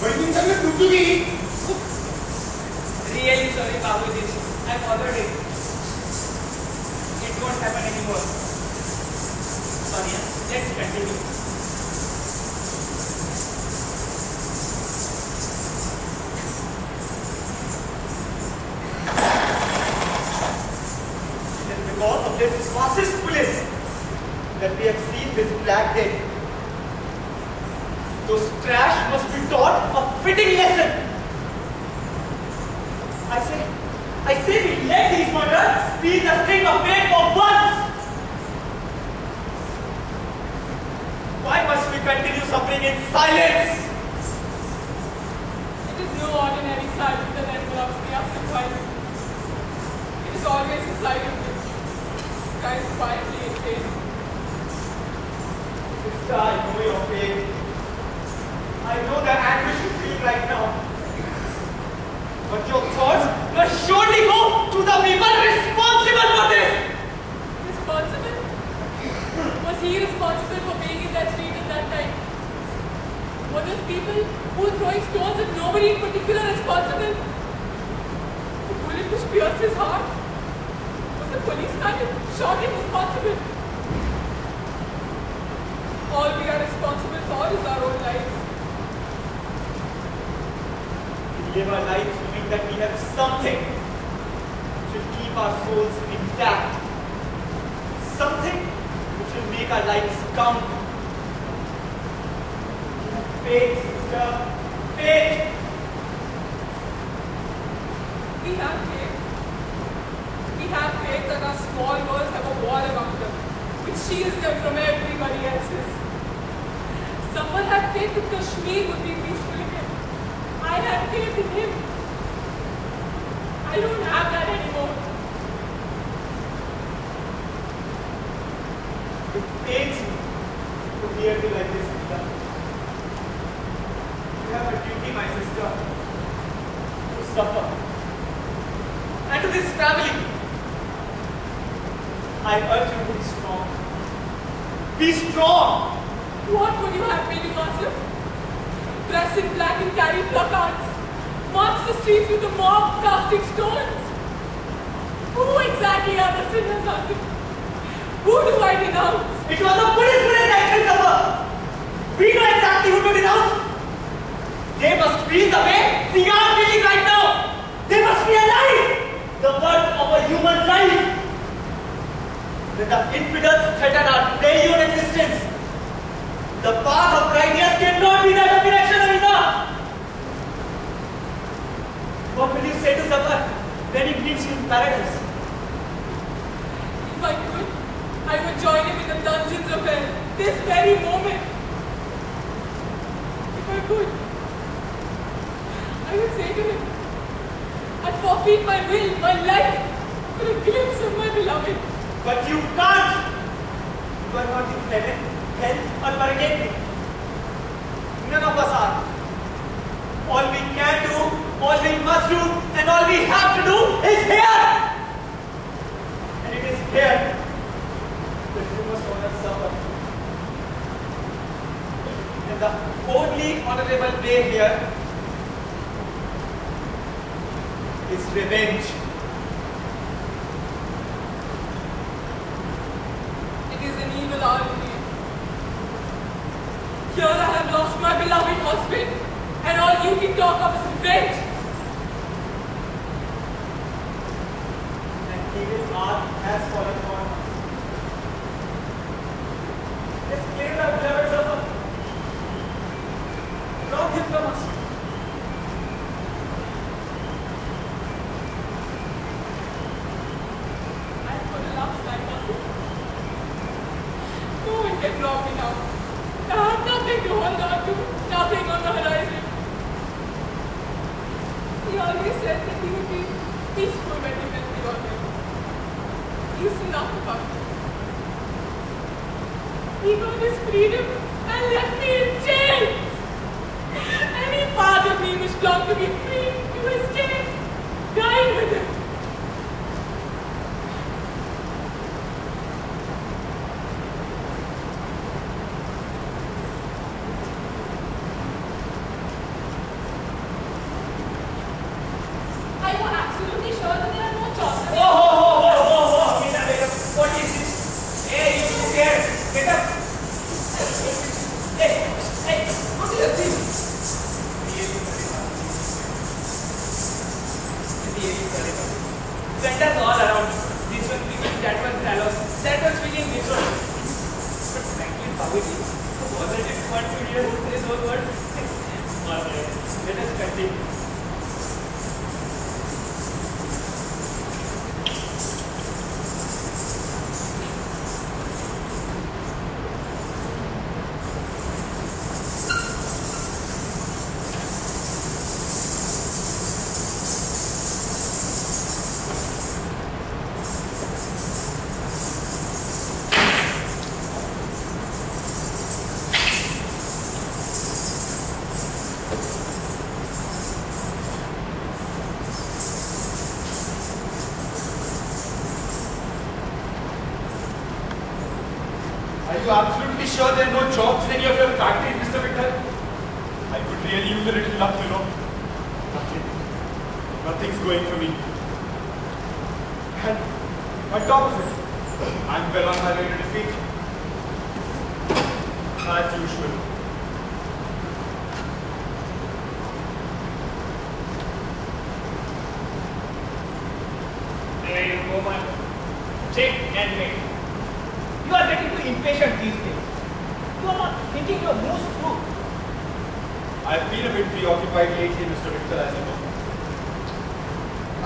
What do you mean, sir? You took to me? Really sorry, Babuji. I'm already. It won't happen anymore. Sorry, let's continue. It is because of this fascist police that we have seen this black day. Those trash must be taught a fitting lesson. I say we let these murders be the string of fate for once. Why must we continue suffering in silence? It is no ordinary silence that envelops the absent violence. It is always a silent which cries quietly in pain. Sister, I know your pain. I know the anguish you feel right now. But your thoughts must surely go to the people responsible for this! Responsible? Was he responsible for being in that street at that time? Were those people who were throwing stones at nobody in particular responsible? The bullet which pierced his heart? Was the policeman who shot him responsible? All we are responsible for is our own lives. We live our lives knowing that we have something which will keep our souls intact. Something which will make our lives count. We have faith, sister. Faith! We have faith. We have faith that our small girls have a wall around them, which shields them from everybody else's. Someone had faith that Kashmir would be peaceful again. I had faith in him. I don't have that anymore. It pains me to hear you like this, Rita. You have a duty, my sister, to suffer. And to this family, I urge you to be strong. Be strong! What would you have me do, Master? Dress in black and carry placards? March the streets with the mob casting stones? Who exactly are the sinners, Master? Who do I denounce? It was a policeman that killed suffer. We know exactly who to denounce. They must feel the way we are feeling right now. They must realize the worth of a human life. When the infidels threaten our very own existence, the path of righteousness cannot be that of election, Amita. What will you say to Zafar when he meets you in paradise? If I could, I would join him in the dungeons of hell this very moment. If I could, I would say to him, I forfeit my will, my life, for a glimpse of my beloved. But you can't. You are not in heaven, hell, or purgatory. None of us are. All we can do, all we must do, and all we have to do is here. And it is here that you must honor suffer. And the only honorable way here is revenge. It is an evil hour indeed. Here I have lost my beloved husband, and all you can talk of is revenge. An evil hour has fallen upon us. Let's claim our beloved suffer. Rob him from us. And for the last time, also, no one can rob me now. I have nothing to hold on to, nothing on the horizon. He always said that he would be peaceful when he met me on him. He used to laugh about it. He got his freedom and left me in chains. Any part of me which longed to be free, to escape, died with him. you absolutely sure there are no jobs in any of your factories, Mr. Victor? I could really use a little luck, you know. Nothing's going for me. And on top of it, I'm well on my way to defeat. As usual. There you go, man. Check and wait. You are getting too impatient these days. You are not thinking your moves through. I've been a bit preoccupied lately, Mr. Victor, as you know.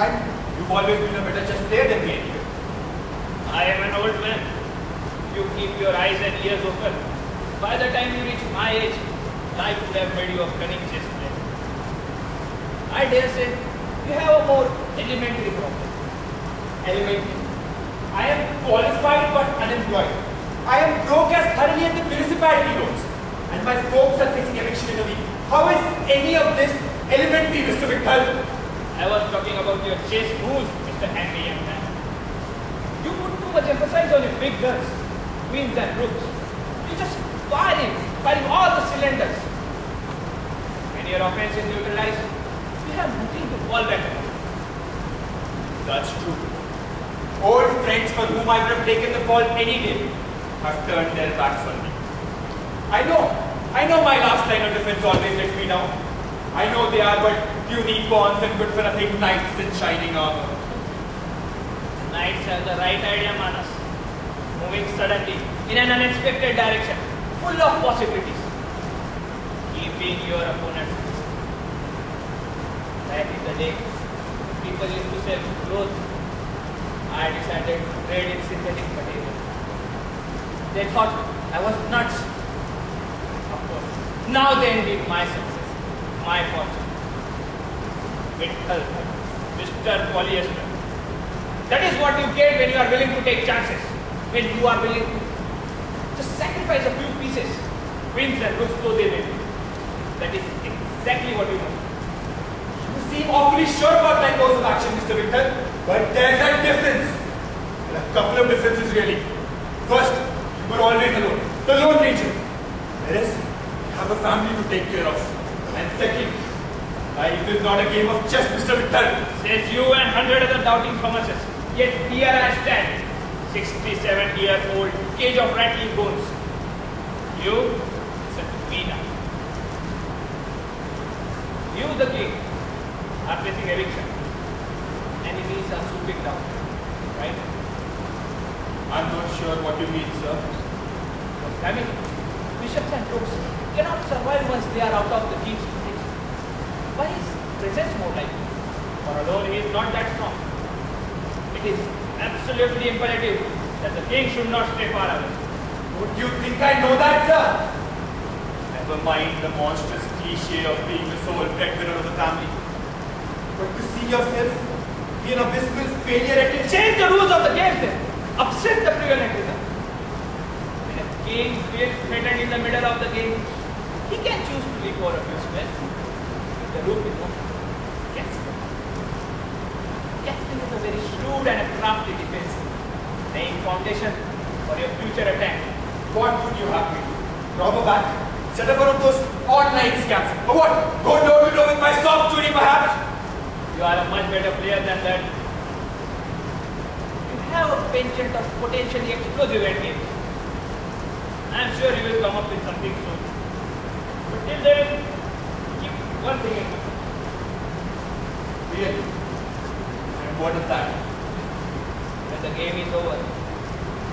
And you've always been a better chess player than me anyway. I am an old man. You keep your eyes and ears open. By the time you reach my age, life would have made you a cunning chess player. I dare say you have a more elementary problem. Elementary. I am qualified but unemployed. I am broke as thoroughly as the municipality knows. And my folks are facing eviction in a week. How is any of this elementary, Mr. Victor? I was talking about your chess moves, Mr. Angry Young Man. You put too much emphasis on your big guns, queens and rooks. You just firing all the cylinders. When your offense is neutralized, you have nothing to fall back on. That's true. Old friends for whom I would have taken the fall any day have turned their backs on me. I know my last line of defense always lets me down. I know they are but puny pawns and good for nothing knights in shining armor. Knights have the right idea, Manas. Moving suddenly in an unexpected direction, full of possibilities. Keeping your opponent. Back in the day, people used to sell clothes. I decided to trade in synthetic material. They thought I was nuts. Of course. Now they envy my success, my fortune. Vittal, Mr. Polyester. That is what you get when you are willing to take chances. When you are willing to just sacrifice a few pieces, wins and rooks though they may be. That is exactly what you want. You seem awfully sure about my course of action, Mr. Victor. But there's a difference. There are a couple of differences really. First, you were always alone. The Lone Ranger. Whereas, you have a family to take care of. And second, life is not a game of chess, Mr. Victor. Says you and 100 other doubting Thomases. Yet here I stand, 67-year-old, cage of rattling bones. You, listen to me now. You, the king, are facing eviction. Enemies are swooping down, right? I'm not sure what you mean, sir. I mean, bishops and rooks cannot survive once they are out of the king's protection. Why is presence more likely? For alone he is not that strong. It is absolutely imperative that the king should not stray far away. Don't you think I know that, sir? Never mind the monstrous cliche of being the sole breadwinner of the family. But to see yourself be an abysmal failure at it. Change the rules of the game then. Upset the prevalent rhythm. When a king feels threatened in the middle of the game, he can choose to leave for a few squares. The rook is not. Casting is a very shrewd and a crafty defense, laying foundation for your future attack. What would you have me do? Rob a bank? Set up one of those online scams? Or what? Go door to door with my soft tuning perhaps? You are a much better player than that. You have a penchant of potentially explosive endgames. I am sure you will come up with something soon. But till then, keep one thing in mind. Really? And what is that? When the game is over,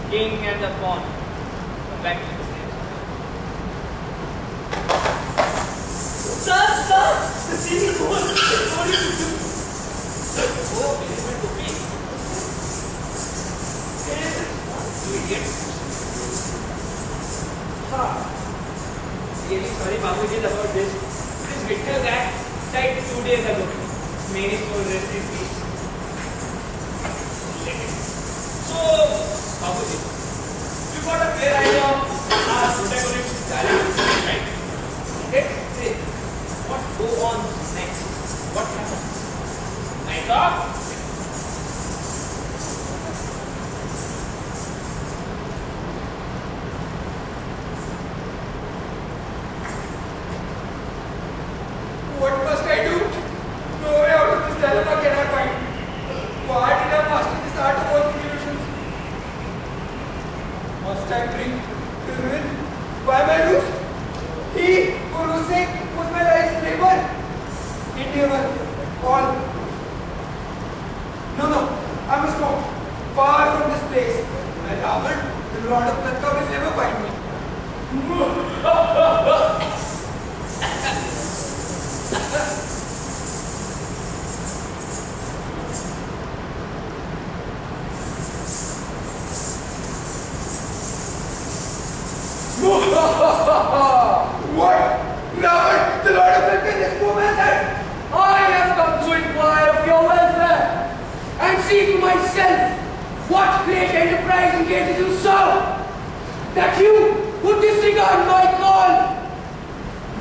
king and the pawn come back to the same. Sir, the scene is over. What do you do? Oh, it is meant to be. You idiot. Really sorry, Babuji, about this. This Victor guy died 2 days ago. May his soul rest in peace. So, Babuji, you got a clear idea of our protagonist's talent, right? Let's say, what go on next? What happens? Night off?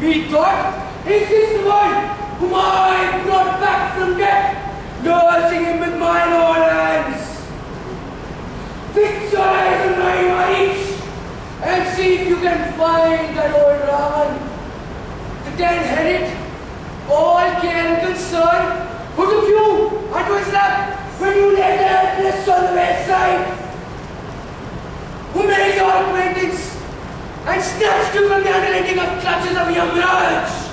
Methought, is this the one whom I brought back from death, nursing him with mine own hands? Fix your eyes on my Mareech, and see if you can find that old Ravan, the ten-headed, all care and concern, who took you unto his lap when you lay there helpless on the wayside, who made your acquaintance and snatched you from the unrelenting clutches of Mareech.